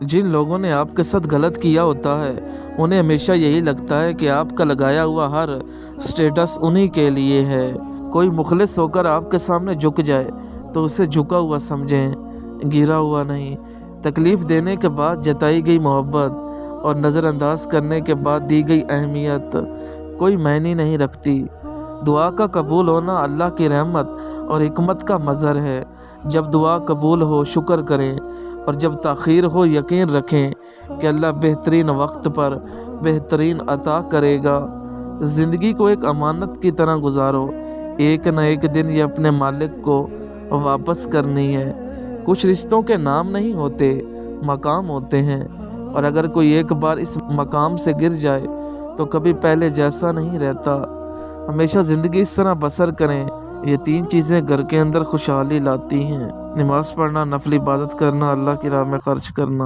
जिन लोगों ने आपके साथ गलत किया होता है, उन्हें हमेशा यही लगता है कि आपका लगाया हुआ हर स्टेटस उन्हीं के लिए है। कोई मुखलिस होकर आपके सामने झुक जाए, तो उसे झुका हुआ समझें, गिरा हुआ नहीं। तकलीफ़ देने के बाद जताई गई मोहब्बत और नज़रअंदाज करने के बाद दी गई अहमियत कोई मायने नहीं रखती। दुआ का कबूल होना अल्लाह की रहमत और हिकमत का मज़हर है। जब दुआ कबूल हो शुक्र करें, और जब ताख़ीर हो यकीन रखें कि अल्लाह बेहतरीन वक्त पर बेहतरीन अता करेगा। ज़िंदगी को एक अमानत की तरह गुजारो, एक न एक दिन ये अपने मालिक को वापस करनी है। कुछ रिश्तों के नाम नहीं होते, मकाम होते हैं, और अगर कोई एक बार इस मकाम से गिर जाए तो कभी पहले जैसा नहीं रहता। हमेशा ज़िंदगी इस तरह बसर करें। ये 3 चीज़ें घर के अंदर खुशहाली लाती हैं। नमाज़ पढ़ना, नफल इबादत करना, अल्लाह की राह में खर्च करना।